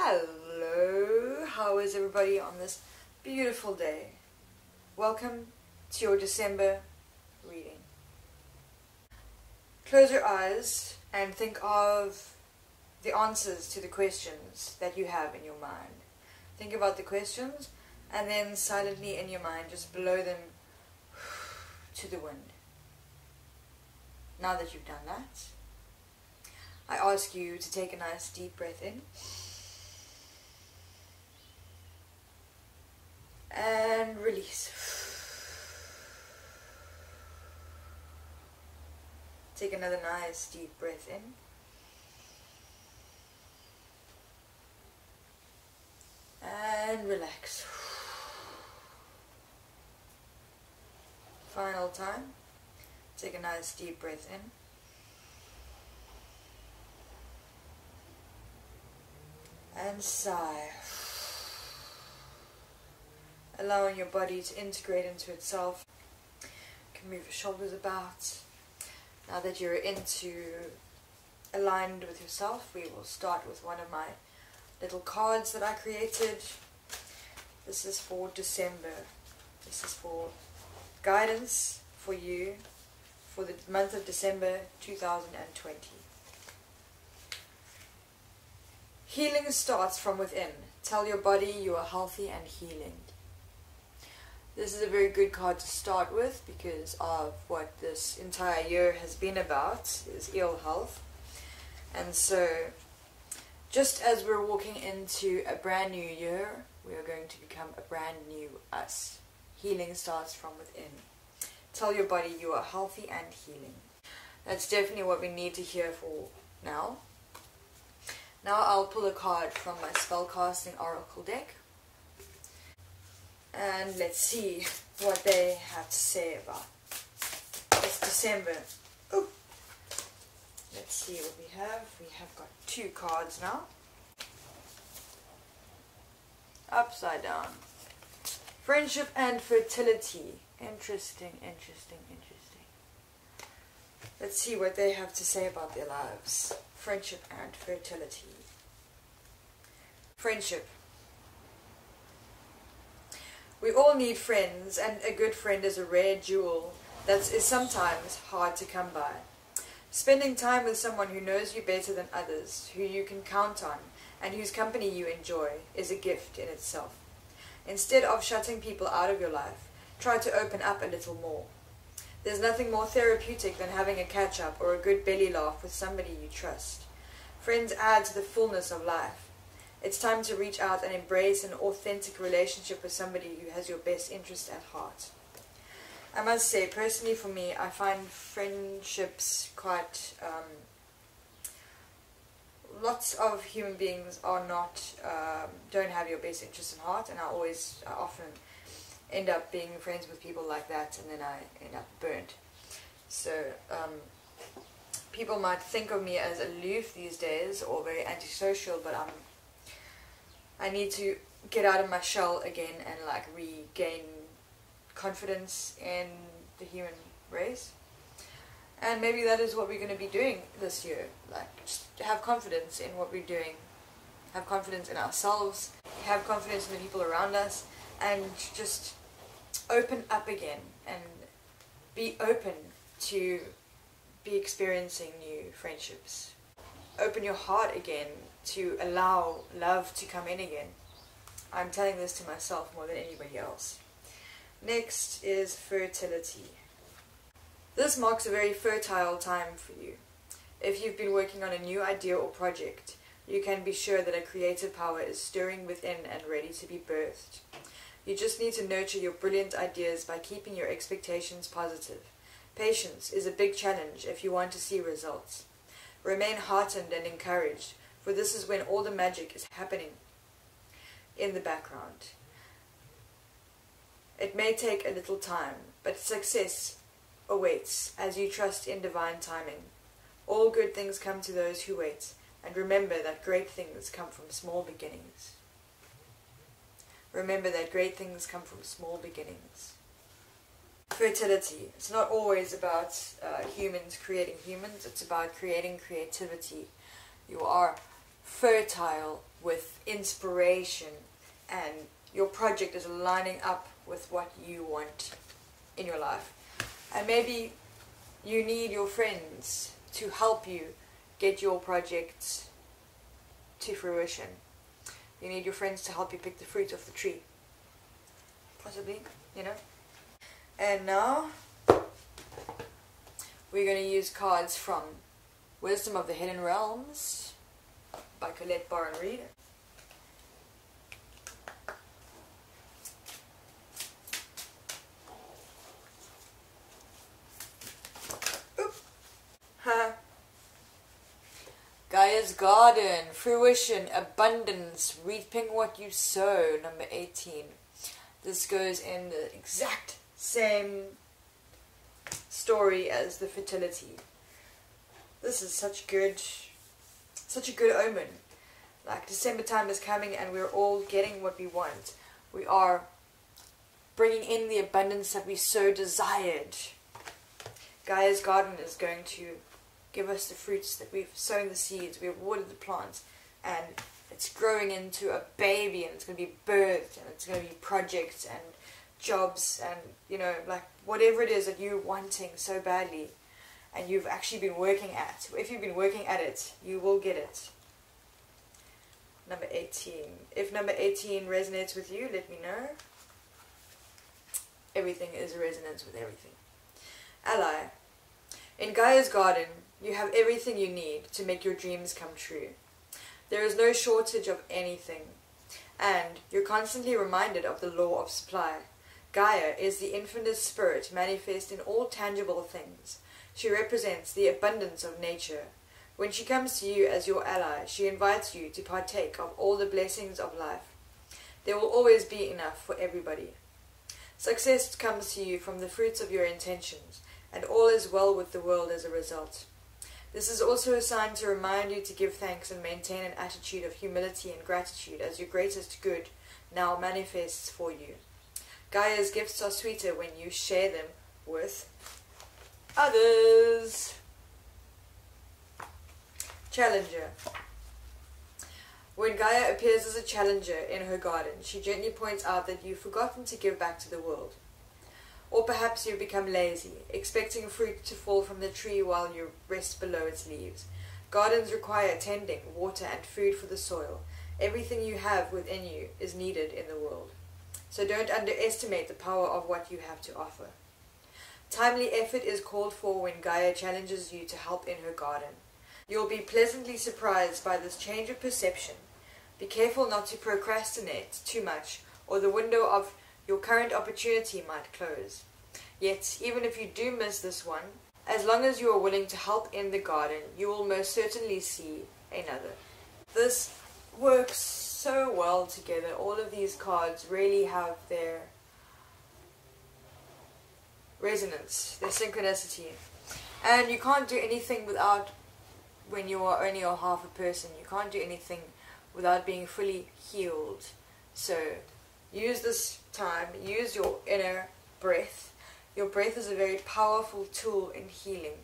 Hello, how is everybody on this beautiful day? Welcome to your December reading. Close your eyes and think of the answers to the questions that you have in your mind. Think about the questions and then silently in your mind just blow them to the wind. Now that you've done that, I ask you to take a nice deep breath in and release. Take another nice deep breath in and relax. Final time. Take a nice deep breath in and sigh, allowing your body to integrate into itself. You can move your shoulders about. Now that you're aligned with yourself, we will start with one of my little cards that I created. This is for December. This is for guidance for you for the month of December 2020. Healing starts from within. Tell your body you are healthy and healing. This is a very good card to start with because of what this entire year has been about, is ill health. And so, just as we're walking into a brand new year, we are going to become a brand new us. Healing starts from within. Tell your body you are healthy and healing. That's definitely what we need to hear for now. Now I'll pull a card from my Spellcasting Oracle deck. And let's see what they have to say about it's December. Ooh. Let's see what we have. We have got two cards now. Upside down. Friendship and fertility. Interesting, interesting, interesting. Let's see what they have to say about their lives. Friendship and fertility. Friendship. We all need friends, and a good friend is a rare jewel that is sometimes hard to come by. Spending time with someone who knows you better than others, who you can count on, and whose company you enjoy, is a gift in itself. Instead of shutting people out of your life, try to open up a little more. There's nothing more therapeutic than having a catch-up or a good belly laugh with somebody you trust. Friends add to the fullness of life. It's time to reach out and embrace an authentic relationship with somebody who has your best interest at heart. I must say, personally for me, I find friendships quite... lots of human beings are not, don't have your best interest at heart, and I often end up being friends with people like that, and then I end up burnt. So, people might think of me as aloof these days, or very antisocial, but I need to get out of my shell again and like regain confidence in the human race. And maybe that is what we're going to be doing this year. Like, just have confidence in what we're doing. Have confidence in ourselves. Have confidence in the people around us. And just open up again. And be open to be experiencing new friendships. Open your heart again to allow love to come in again. I'm telling this to myself more than anybody else. Next is fertility. This marks a very fertile time for you. If you've been working on a new idea or project, you can be sure that a creative power is stirring within and ready to be birthed. You just need to nurture your brilliant ideas by keeping your expectations positive. Patience is a big challenge if you want to see results. Remain heartened and encouraged, for this is when all the magic is happening in the background. It may take a little time, but success awaits as you trust in divine timing. All good things come to those who wait, and remember that great things come from small beginnings. Remember that great things come from small beginnings. Fertility. It's not always about humans creating humans, it's about creating creativity. You are fertile with inspiration and your project is lining up with what you want in your life. And maybe you need your friends to help you get your projects to fruition. You need your friends to help you pick the fruit off the tree. Possibly, you know. And now we're going to use cards from Wisdom of the Hidden Realms by Colette Baron Reid. Gaia's Garden, Fruition, Abundance, Reaping What You Sow, number 18. This goes in the exact same story as the fertility. This is such a good omen. Like, December time is coming and we're all getting what we want. We are bringing in the abundance that we so desired. Gaia's Garden is going to give us the fruits that we've sown the seeds, we've watered the plants, and it's growing into a baby, and it's going to be birthed, and it's going to be projects and jobs, and, you know, like, whatever it is that you're wanting so badly, and you've actually been working at. If you've been working at it, you will get it. Number 18. If number 18 resonates with you, let me know. Everything is a resonance with everything. Ally. In Gaia's Garden, you have everything you need to make your dreams come true. There is no shortage of anything, and you're constantly reminded of the law of supply. Gaia is the infinite spirit manifest in all tangible things. She represents the abundance of nature. When she comes to you as your ally, she invites you to partake of all the blessings of life. There will always be enough for everybody. Success comes to you from the fruits of your intentions, and all is well with the world as a result. This is also a sign to remind you to give thanks and maintain an attitude of humility and gratitude as your greatest good now manifests for you. Gaia's gifts are sweeter when you share them with others. Challenger. When Gaia appears as a challenger in her garden, she gently points out that you've forgotten to give back to the world. Or perhaps you've become lazy, expecting fruit to fall from the tree while you rest below its leaves. Gardens require tending, water, and food for the soil. Everything you have within you is needed in the world. So don't underestimate the power of what you have to offer. Timely effort is called for when Gaia challenges you to help in her garden. You'll be pleasantly surprised by this change of perception. Be careful not to procrastinate too much, or the window of your current opportunity might close. Yet, even if you do miss this one, as long as you are willing to help in the garden, you will most certainly see another. This works so well together. All of these cards really have their resonance, their synchronicity. And you can't do anything without, when you are only a half a person, you can't do anything without being fully healed. So use this time, use your inner breath. Your breath is a very powerful tool in healing.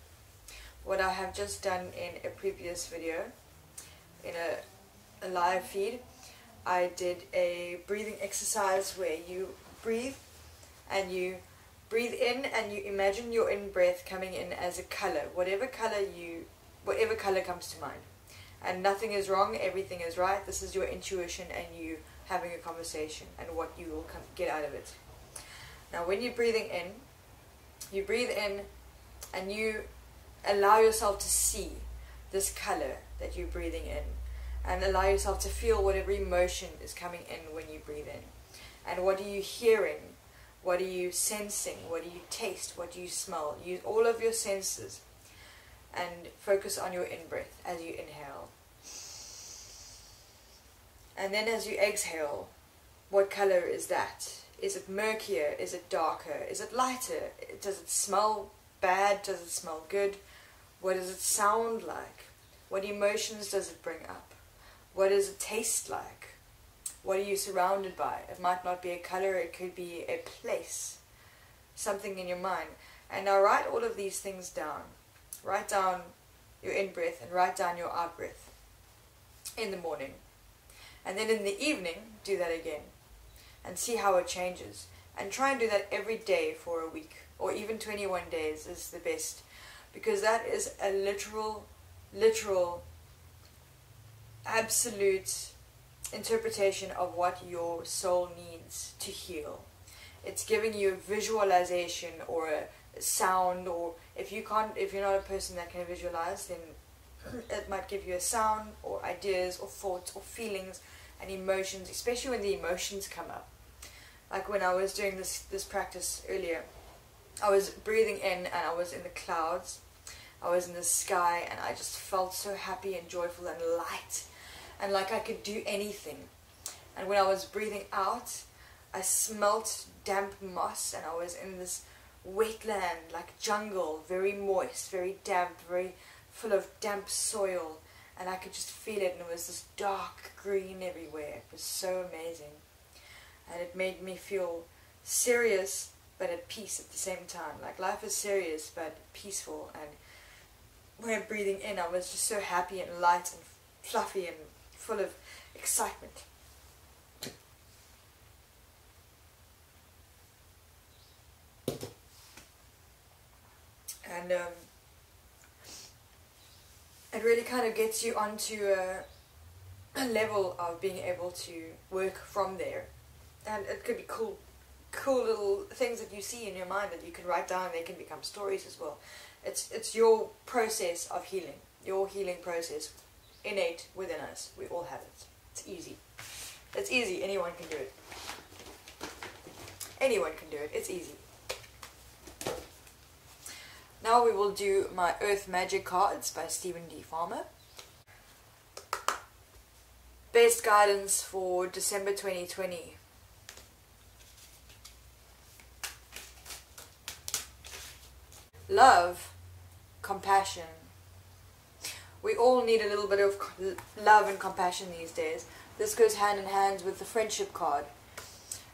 What I have just done in a previous video, in a live feed, I did a breathing exercise where you breathe and you breathe in and you imagine your in-breath coming in as a color, whatever color comes to mind. And nothing is wrong, everything is right. This is your intuition and you having a conversation and what you will get out of it. Now when you're breathing in, you breathe in and you allow yourself to see this color that you're breathing in, and allow yourself to feel whatever emotion is coming in when you breathe in. And what are you hearing? What are you sensing? What do you taste? What do you smell? Use all of your senses and focus on your in-breath as you inhale. And then as you exhale, what color is that? Is it murkier? Is it darker? Is it lighter? Does it smell bad? Does it smell good? What does it sound like? What emotions does it bring up? What does it taste like? What are you surrounded by? It might not be a color, it could be a place, something in your mind. And now write all of these things down. Write down your in-breath and write down your out-breath. in the morning. And then in the evening, do that again. And see how it changes. And try and do that every day for a week. Or even 21 days is the best. Because that is a literal, absolute interpretation of what your soul needs to heal. It's giving you a visualization or a sound, or if you're not a person that can visualize, then it might give you a sound or ideas or thoughts or feelings and emotions, especially when the emotions come up. Like when I was doing this practice earlier, I was breathing in and I was in the clouds, I was in the sky, and I just felt so happy and joyful and light, and like I could do anything. And when I was breathing out, I smelt damp moss, and I was in this wetland, like jungle, very moist, very damp, very full of damp soil, and I could just feel it, and it was this dark green everywhere. It was so amazing, and it made me feel serious but at peace at the same time. Like life is serious but peaceful, and when I'm breathing in, I was just so happy and light and fluffy and full of excitement. And it really kind of gets you onto a level of being able to work from there. And it could be cool little things that you see in your mind that you can write down. They can become stories as well. It's your process of healing, your healing process, innate within us. We all have it. It's easy. It's easy. Anyone can do it. Anyone can do it. It's easy. Now we will do my Earth Magic cards by Stephen D. Farmer. Best guidance for December 2020. Love, compassion. We all need a little bit of love and compassion these days. This goes hand in hand with the friendship card.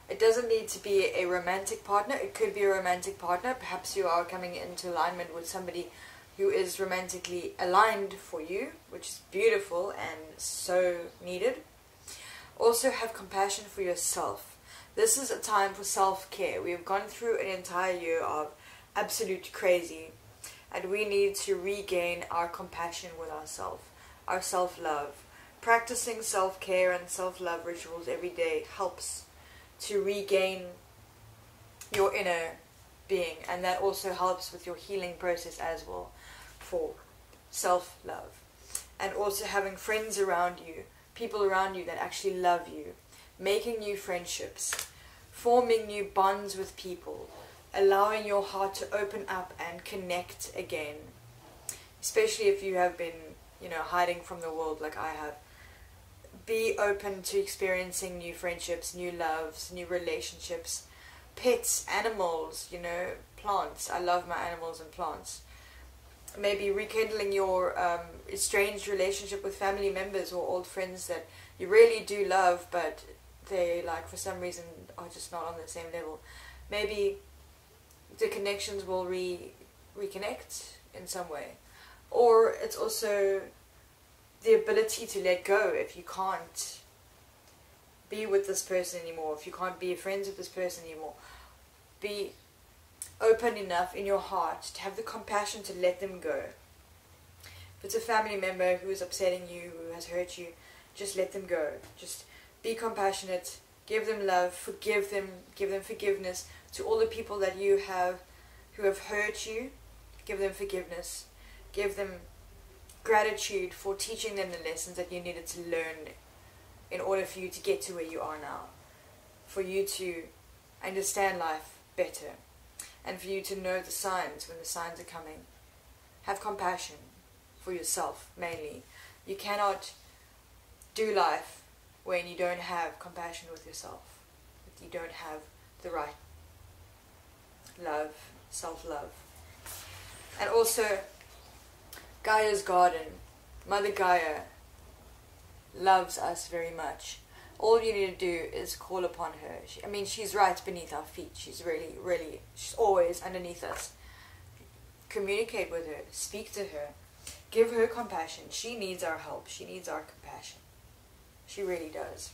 It doesn't need to be a romantic partner. It could be a romantic partner. Perhaps you are coming into alignment with somebody who is romantically aligned for you, which is beautiful and so needed. Also have compassion for yourself. This is a time for self-care. We have gone through an entire year of absolute crazy, and we need to regain our compassion with ourselves, our self-love. Practicing self-care and self-love rituals every day helps to regain your inner being, and that also helps with your healing process as well for self-love. And also having friends around you, people around you that actually love you, making new friendships, forming new bonds with people, allowing your heart to open up and connect again, especially if you have been, hiding from the world like I have. Be open to experiencing new friendships, new loves, new relationships, pets, animals, plants. I love my animals and plants. Maybe rekindling your estranged relationship with family members or old friends that you really do love, but they, for some reason, are just not on the same level. Maybe the connections will reconnect in some way. Or it's also the ability to let go if you can't be with this person anymore, if you can't be friends with this person anymore. Be open enough in your heart to have the compassion to let them go. If it's a family member who is upsetting you, who has hurt you, just let them go. Just be compassionate, give them love, forgive them, give them forgiveness. To all the people that you have who have hurt you, give them forgiveness. Give them gratitude for teaching them the lessons that you needed to learn in order for you to get to where you are now. For you to understand life better. And for you to know the signs when the signs are coming. Have compassion for yourself, mainly. You cannot do life when you don't have compassion with yourself. If you don't have the right love, self-love. And also, Gaia's garden. Mother Gaia loves us very much. All you need to do is call upon her. She's right beneath our feet. She's she's always underneath us. Communicate with her. Speak to her. Give her compassion. She needs our help. She needs our compassion. She really does.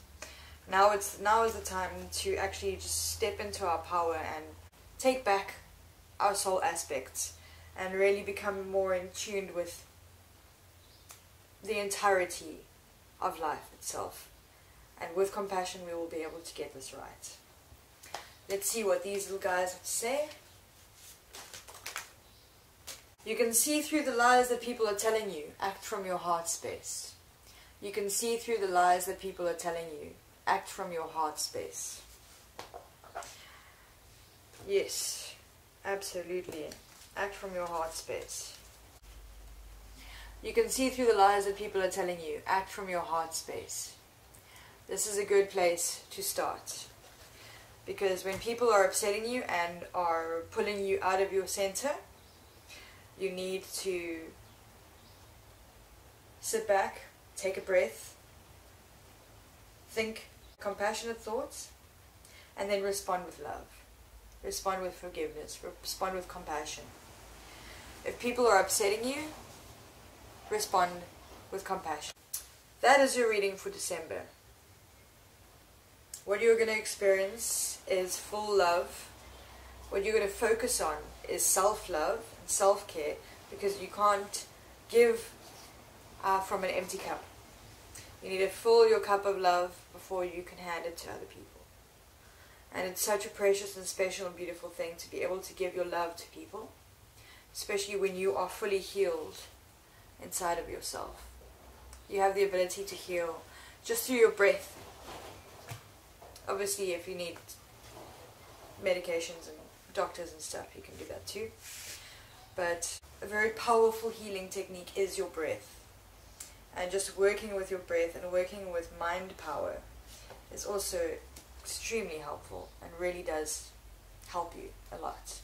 Now is the time to actually just step into our power and take back our soul aspects and really become more in tune with the entirety of life itself. And with compassion we will be able to get this right. Let's see what these little guys have to say. You can see through the lies that people are telling you. Act from your heart space. You can see through the lies that people are telling you. Act from your heart space. Yes, absolutely. Act from your heart space. You can see through the lies that people are telling you. Act from your heart space. This is a good place to start. Because when people are upsetting you and are pulling you out of your center, you need to sit back, take a breath, think compassionate thoughts, and then respond with love. Respond with forgiveness. Respond with compassion. If people are upsetting you, respond with compassion. That is your reading for December. What you're going to experience is full love. What you're going to focus on is self-love and self-care, because you can't give from an empty cup. You need to fill your cup of love before you can hand it to other people. And it's such a precious and special and beautiful thing to be able to give your love to people, especially when you are fully healed inside of yourself. You have the ability to heal just through your breath. Obviously, if you need medications and doctors and stuff, you can do that too. But a very powerful healing technique is your breath. And just working with your breath and working with mind power is also extremely helpful and really does help you a lot.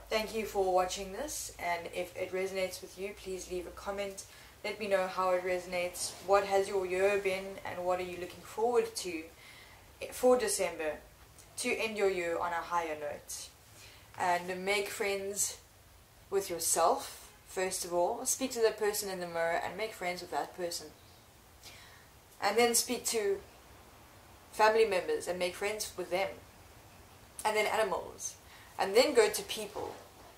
Thank you for watching this, and if it resonates with you, please leave a comment. Let me know how it resonates. What has your year been, and what are you looking forward to for December to end your year on a higher note? And make friends with yourself, first of all. Speak to the person in the mirror and make friends with that person. And then speak to family members and make friends with them. And then animals. And then go to people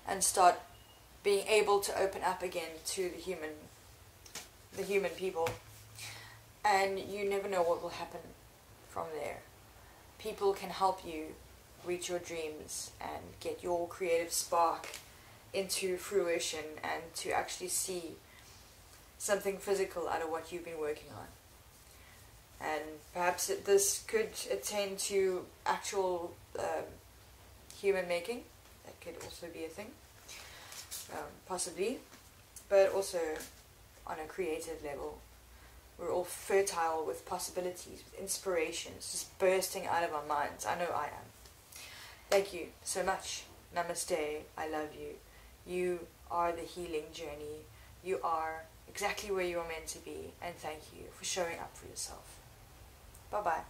and start being able to open up again to the human people. And you never know what will happen from there. People can help you reach your dreams and get your creative spark into fruition and to actually see something physical out of what you've been working on. And perhaps this could attain to actual human making. That could also be a thing, possibly, but also on a creative level. We're all fertile with possibilities, with inspirations, just bursting out of our minds. I know I am. Thank you so much. Namaste. I love you. You are the healing journey. You are exactly where you are meant to be. And thank you for showing up for yourself. Bye-bye.